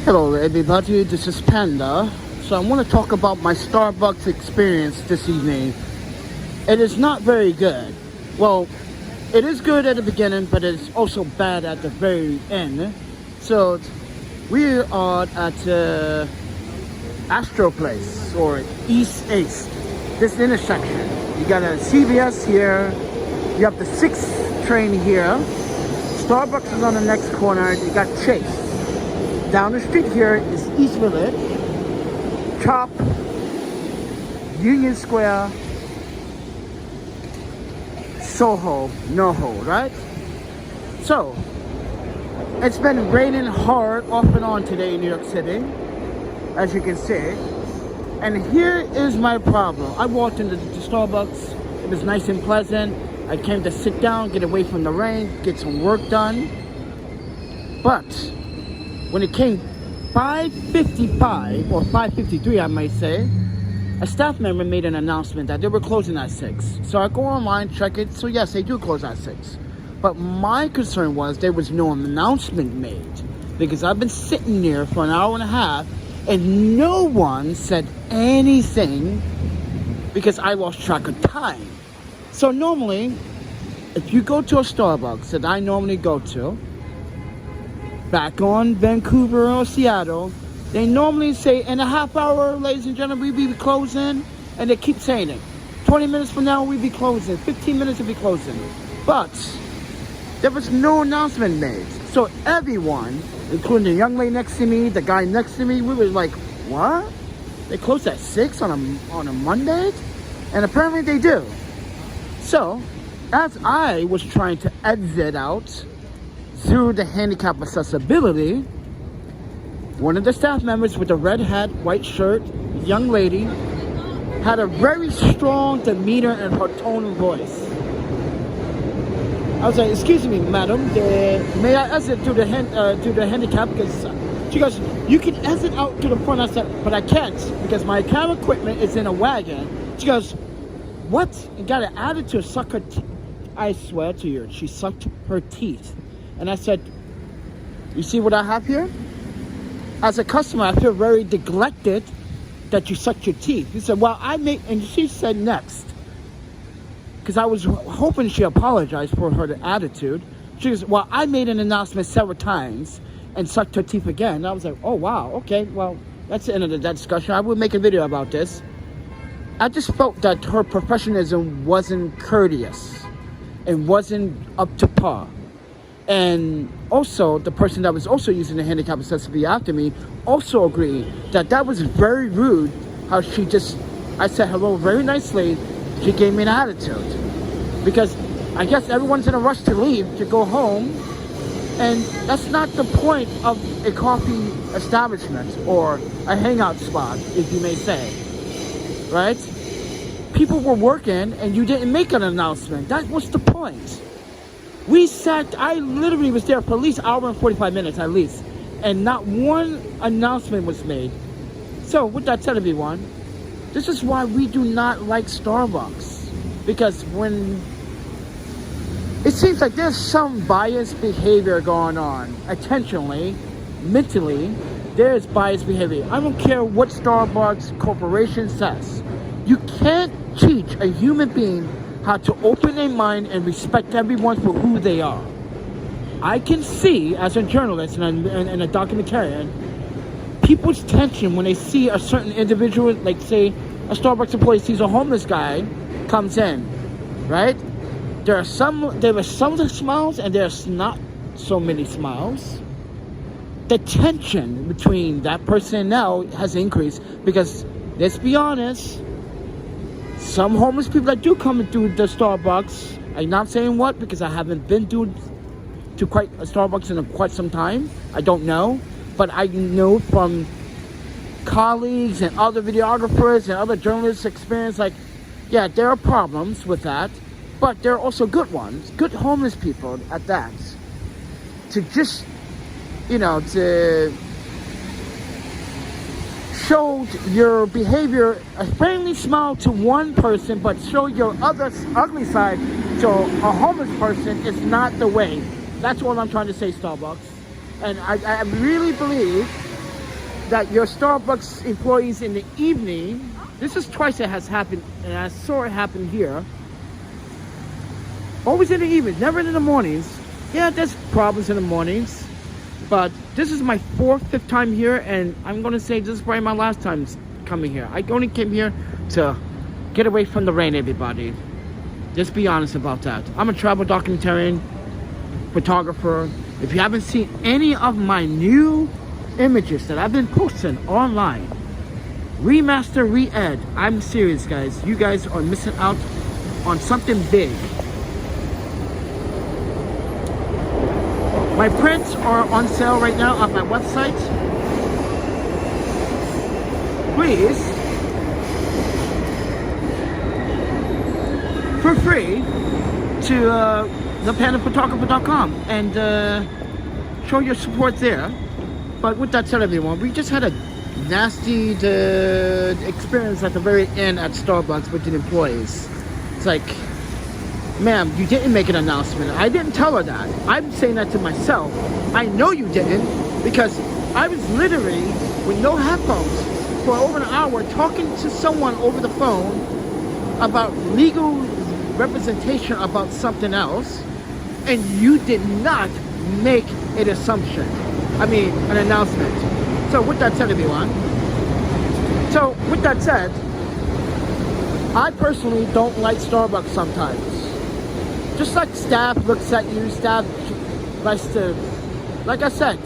Hello everybody, this is Panda. So I want to talk about my Starbucks experience this evening. It is not very good. Well, it is good at the beginning, but it's also bad at the very end. So we are at Astro place, or East 8th. This intersection. You got a CVS here. You have the 6th train here. Starbucks is on the next corner. You got Chase. Down the street here is East Village, Chop, Union Square, Soho, NoHo, right? So, it's been raining hard off and on today in New York City, as you can see. And here is my problem. I walked into the Starbucks. It was nice and pleasant. I came to sit down, get away from the rain, get some work done. But when it came 5:55 or 5:53, I might say, a staff member made an announcement that they were closing at 6. So I go online, check it. So yes, they do close at 6. But my concern was there was no announcement made, because I've been sitting there for an hour and a half and no one said anything, because I lost track of time. So normally, if you go to a Starbucks that I normally go to, back on Vancouver or Seattle, they normally say in a half hour, ladies and gentlemen, we'll be closing, and they keep saying it. 20 minutes from now, we'll be closing. 15 minutes, we'll be closing. But there was no announcement made. So everyone, including the young lady next to me, the guy next to me, we were like, what? They close at 6 on a Monday? And apparently they do. So, as I was trying to exit out through the handicap accessibility, one of the staff members with a red hat, white shirt, young lady, had a very strong demeanor in her tone of voice. I was like, excuse me, madam, may I exit to the handicap? Because she goes, you can exit out to the front. I said, but I can't, because my camera equipment is in a wagon. She goes, what? And got an attitude, suck her teeth. I swear to you, she sucked her teeth. And I said, you see what I have here? As a customer, I feel very neglected that you sucked your teeth. He said, well, and she said next, because I was hoping she apologized for her attitude. She goes, well, I made an announcement several times and sucked her teeth again. And I was like, oh, wow, okay, well, that's the end of that discussion. I will make a video about this. I just felt that her professionalism wasn't courteous and wasn't up to par. And also, the person that was also using the handicap accessibility after me also agreed that that was very rude, how I said hello very nicely, she gave me an attitude. Because I guess everyone's in a rush to leave, to go home, and that's not the point of a coffee establishment or a hangout spot, if you may say, right? People were working and you didn't make an announcement. That was the point. I literally was there for at least an hour and 45 minutes at least, and not one announcement was made. So with that said, everyone, this is why we do not like Starbucks, because when it seems like there's some biased behavior going on, intentionally, mentally, there's biased behavior. I don't care what Starbucks corporation says. You can't teach a human being how to open their mind and respect everyone for who they are. I can see, as a journalist and a documentarian, people's tension when they see a certain individual, like say a Starbucks employee sees a homeless guy comes in, right? There are some smiles and there's not so many smiles. The tension between that person now has increased, because let's be honest, some homeless people that do come into the Starbucks, I'm not saying what, because I haven't been to quite a Starbucks in quite some time. I don't know. But I know from colleagues and other videographers and other journalists' experience, like, yeah, there are problems with that. But there are also good ones, good homeless people at that. To just, to show your behavior, a friendly smile to one person, but show your other ugly side to a homeless person is not the way. That's what I'm trying to say, Starbucks. And I really believe that your Starbucks employees in the evening, this is twice it has happened, and I saw it happen here. Always in the evenings, never in the mornings. Yeah, there's problems in the mornings, but this is my fifth time here, and I'm gonna say this is probably my last time coming here. I only came here to get away from the rain, everybody. Just be honest about that. I'm a travel documentarian, photographer. If you haven't seen any of my new images that I've been posting online, remaster, re-ed, I'm serious, guys. You guys are missing out on something big. My prints are on sale right now on my website. Please, for free, to ThePandaPhotographer.com and show your support there. But with that said, everyone, we just had a nasty experience at the very end at Starbucks with the employees. It's like, ma'am, you didn't make an announcement. I didn't tell her that. I'm saying that to myself. I know you didn't, because I was literally with no headphones for over an hour talking to someone over the phone about legal representation about something else, and you did not make an assumption. I mean, an announcement. So with that said, everyone. So with that said, I personally don't like Starbucks sometimes. Just like staff looks at you, staff likes to, like I said,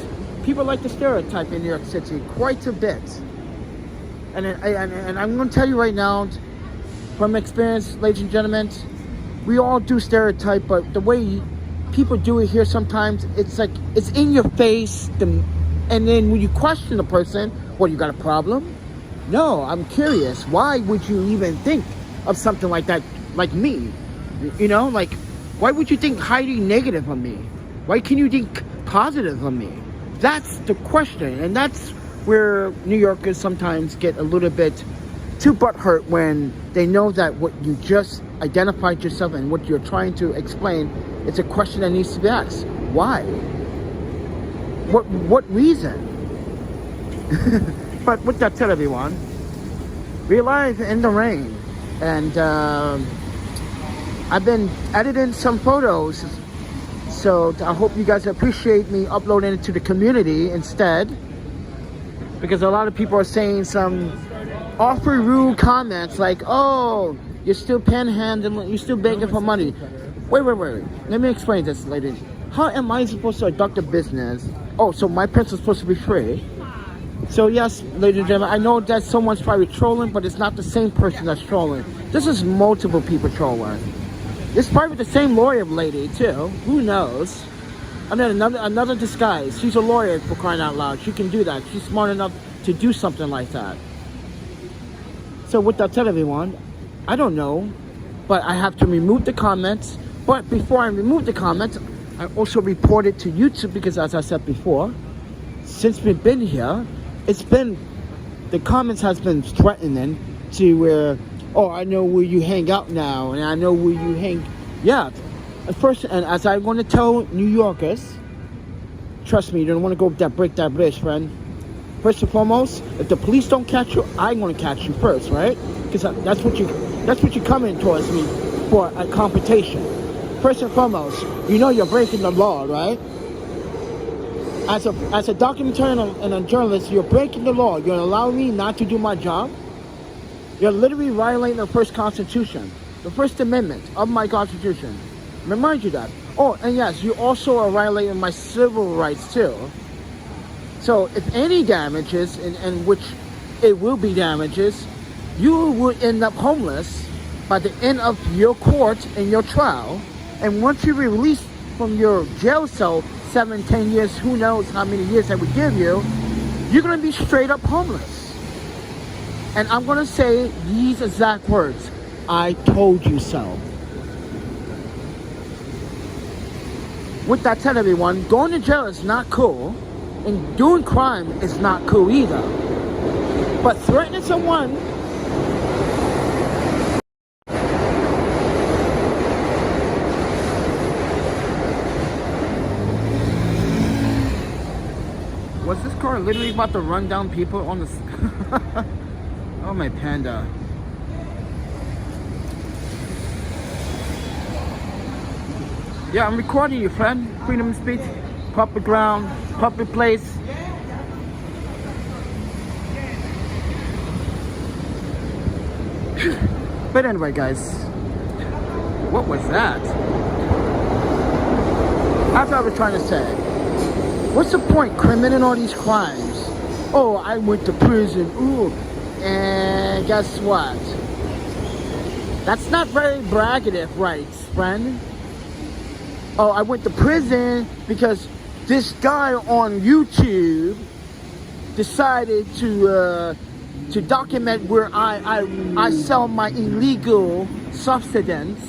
people like to stereotype in New York City quite a bit. And I'm going to tell you right now, from experience, ladies and gentlemen, we all do stereotype, but the way people do it here sometimes, it's like, it's in your face, and then when you question the person, what, you got a problem? No, I'm curious. Why would you even think of something like that, like me? You know, like, why would you think highly negative of me? Why can you think positive of me? That's the question, and that's where New Yorkers sometimes get a little bit too butthurt when they know that what you just identified yourself and what you're trying to explain, it's a question that needs to be asked. Why? What reason? But with that said, everyone, we're live in the rain, and I've been editing some photos, so I hope you guys appreciate me uploading it to the community instead, because a lot of people are saying some awfully rude comments like, oh, you're still panhandling, you're still begging for money. Wait. Let me explain this, ladies. How am I supposed to conduct a business? Oh, so my prints are supposed to be free. So yes, ladies and gentlemen, I know that someone's probably trolling, but it's not the same person that's trolling. This is multiple people trolling. It's probably the same lawyer lady too. Who knows? And then another disguise. She's a lawyer, for crying out loud. She can do that. She's smart enough to do something like that. So with that said, everyone, I don't know, but I have to remove the comments. But before I remove the comments, I also report it to YouTube, because as I said before, since we've been here, the comments has been threatening to where, oh, I know where you hang out now, and I know where you hang. Yeah, first, and as I want to tell New Yorkers, trust me, you don't want to go break that bridge, friend. First and foremost, if the police don't catch you, I'm going to catch you first, right? Because that's what you come in towards me for, a competition. First and foremost, you know you're breaking the law, right? As a documentarian and a journalist, you're breaking the law. You're allowing me not to do my job. You're literally violating the first Constitution, the First Amendment of my Constitution. Remind you that. Oh, and yes, you also are violating my civil rights too. So if any damages, and which it will be damages, you will end up homeless by the end of your court and your trial. And once you're released from your jail cell, 7, 10 years, who knows how many years that would give you, you're going to be straight up homeless. And I'm going to say these exact words: I told you so. With that said, everyone, going to jail is not cool, and doing crime is not cool either. But threatening someone, Was this car literally about to run down people on the... Oh, my Panda. Yeah, I'm recording you, friend. Freedom of speech, public ground, public place. But anyway, guys, what was that? That's what I was trying to say. What's the point committing all these crimes? Oh, I went to prison. Ooh, and guess what? That's not very braggative, right, friend? Oh, I went to prison because this guy on YouTube decided to document where I sell my illegal substance,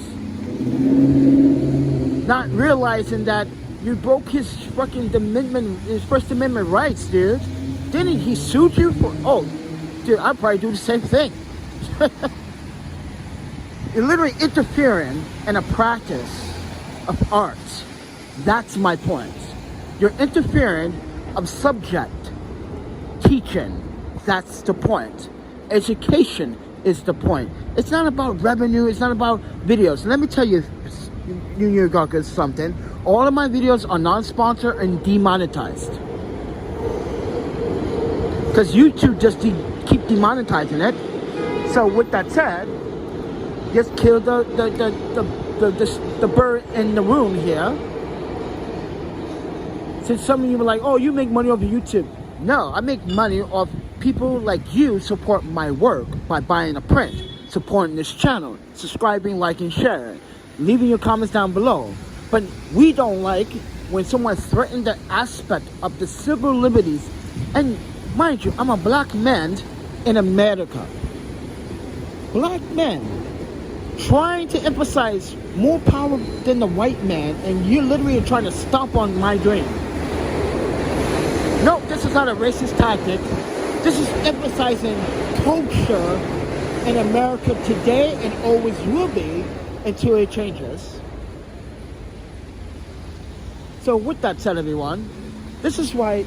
not realizing that you broke his fucking his First Amendment rights, dude. Didn't he sue you for? Oh, dude, I'd probably do the same thing. You're literally interfering in a practice of art. That's my point. You're interfering of subject teaching. That's the point. Education is the point. It's not about revenue. It's not about videos. Let me tell you, New Yorkers, something. All of my videos are non-sponsored and demonetized. Because YouTube just keep demonetizing it. So with that said, just kill the bird in the room here. Since some of you were like, oh, you make money off of YouTube. No, I make money off people like you support my work by buying a print, supporting this channel, subscribing, liking, sharing, leaving your comments down below. But we don't like when someone threatens the aspect of the civil liberties. And mind you, I'm a black man in America. Black man trying to emphasize more power than the white man, and you're literally trying to stomp on my dream. No, this is not a racist tactic. This is emphasizing culture in America today and always will be until it changes. So with that said, everyone, this is why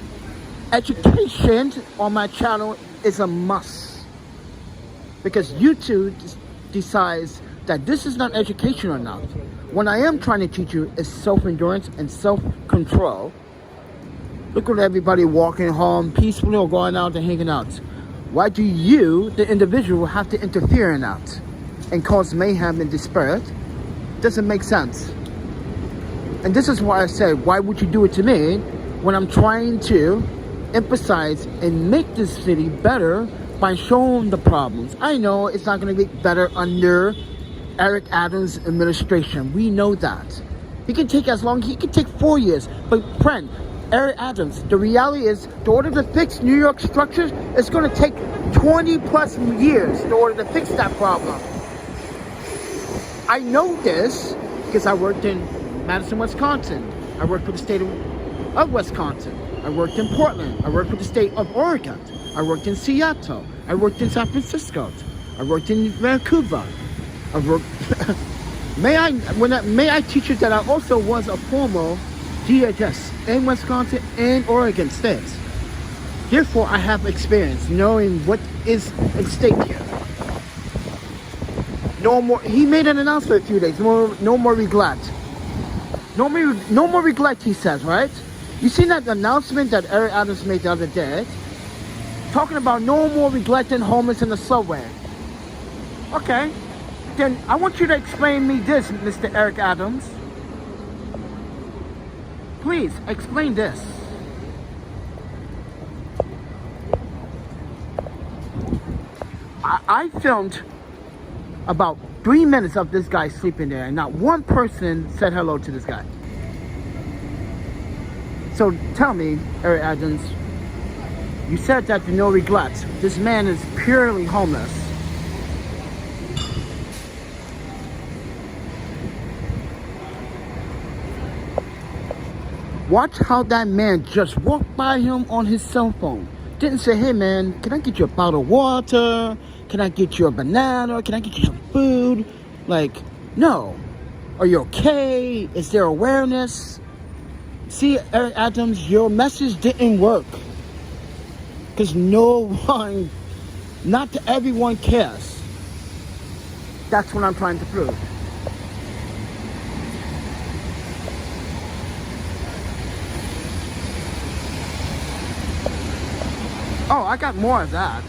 education on my channel is a must. Because YouTube decides that this is not educational enough. What I am trying to teach you is self-endurance and self-control. Look at everybody walking home peacefully or going out and hanging out. Why do you, the individual, have to interfere in that and cause mayhem and despair? Doesn't make sense. And this is why I said, why would you do it to me when I'm trying to emphasize and make this city better by showing the problems? I know it's not going to get better under Eric Adams' administration. We know that. He can take as long, he can take 4 years. But friend, Eric Adams, the reality is, in order to fix New York structures, it's going to take 20 plus years in order to fix that problem. I know this because I worked in Madison, Wisconsin. I worked for the state of Wisconsin. I worked in Portland. I worked for the state of Oregon. I worked in Seattle. I worked in San Francisco. I worked in Vancouver. I worked. May I teach you that I also was a former DHS in Wisconsin and Oregon states. Therefore, I have experience knowing what is at stake here. No more. He made an announcement a few days. No more regret. No more regret. He says, right? You seen that announcement that Eric Adams made the other day, talking about no more neglecting homeless in the subway. Okay, then I want you to explain me this, Mr. Eric Adams. Please explain this. I filmed about 3 minutes of this guy sleeping there, and not one person said hello to this guy. So tell me, Eric Adams, you said that no regrets. This man is purely homeless. Watch how that man just walked by him on his cell phone. Didn't say, hey man, can I get you a bottle of water? Can I get you a banana? Can I get you some food? Like, no. Are you okay? Is there awareness? See, Eric Adams, your message didn't work. Because not everyone cares. That's what I'm trying to prove. Oh, I got more of that.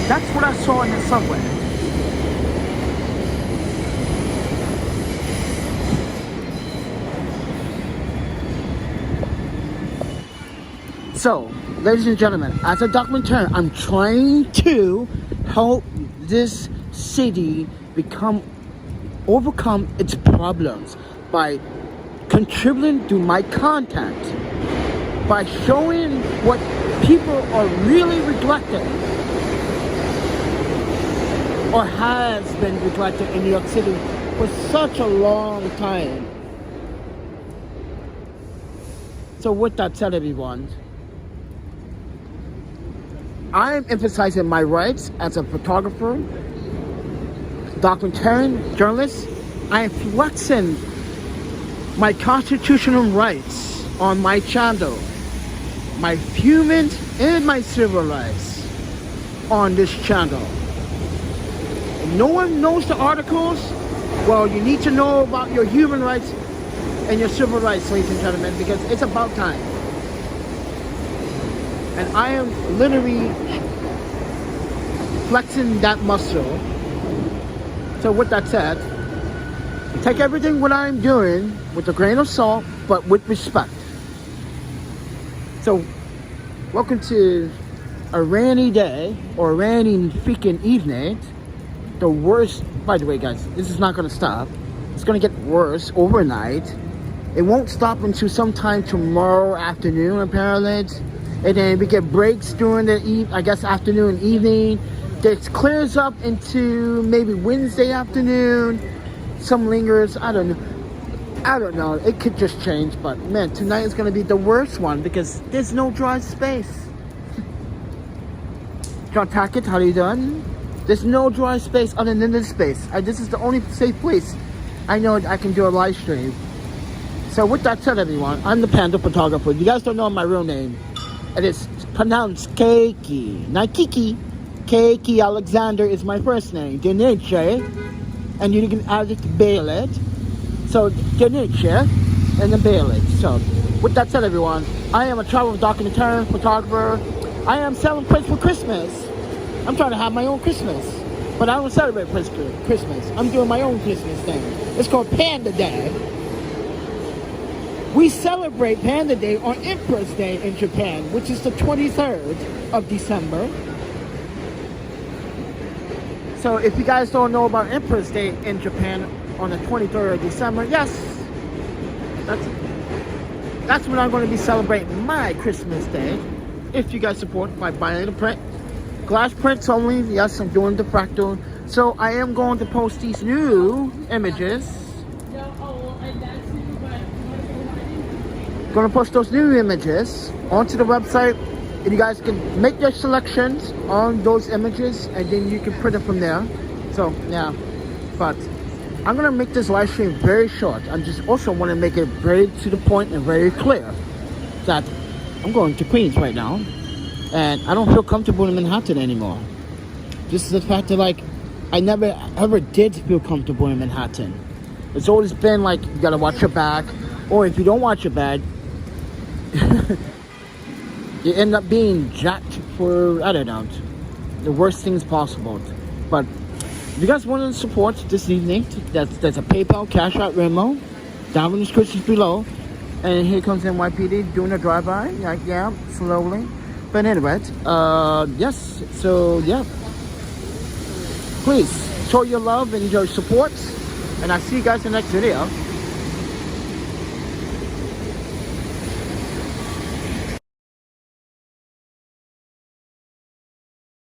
That's what I saw in the subway. So, ladies and gentlemen, as a documentarian, I'm trying to help this city overcome its problems by contributing to my content, by showing what people are really neglecting or has been neglected in New York City for such a long time. So with that said, everyone, I am emphasizing my rights as a photographer, documentarian, journalist. I am flexing my constitutional rights on my channel, my human and my civil rights on this channel. If no one knows the articles, well, you need to know about your human rights and your civil rights, ladies and gentlemen, because it's about time. And I am literally flexing that muscle. So with that said, take everything what I'm doing with a grain of salt, but with respect. So, welcome to a rainy day, or a rainy freaking evening. The worst, by the way guys, this is not going to stop. It's going to get worse overnight. It won't stop until sometime tomorrow afternoon apparently. And then we get breaks during the afternoon and evening. It clears up into maybe Wednesday afternoon. Some lingers, I don't know. It could just change, but man, tonight is going to be the worst one because there's no dry space. John Tackett, how are you doing? There's no dry space other than this space. This is the only safe place I know I can do a live stream. So with that said, everyone, I'm the Panda Photographer. You guys don't know my real name. It is pronounced Keiki, not Kiki. Keiki Alexander is my first name. Deniche, and you can add it to bail it. So Deniche, and then bail it. So with that said, everyone, I am a travel documentarian photographer. I am selling prints for Christmas. I'm trying to have my own Christmas, but I don't celebrate Christmas. I'm doing my own Christmas thing. It's called Panda Day. We celebrate Panda Day on Empress Day in Japan, which is the 23rd of December. So if you guys don't know about Empress Day in Japan on the 23rd of December, yes, that's when I'm going to be celebrating my Christmas Day. If you guys support by buying the print, glass prints only. Yes, I'm doing the fractal. So I am going to post these new images. Gonna post those new images onto the website, and you guys can make your selections on those images, and then you can print it from there. So yeah, but I'm gonna make this live stream very short. I just also want to make it very to the point and very clear that I'm going to Queens right now, and I don't feel comfortable in Manhattan anymore. This is the fact that I never ever did feel comfortable in Manhattan. It's always been like you gotta watch your back, or if you don't watch your back, you end up being jacked for, I don't know, the worst things possible. But if you guys want to support this evening, there's a PayPal, Cash App, Venmo down in the description below. And here comes NYPD doing a drive-by, yeah, slowly. But anyway, yes, so yeah. Please show your love and your support, and I'll see you guys in the next video.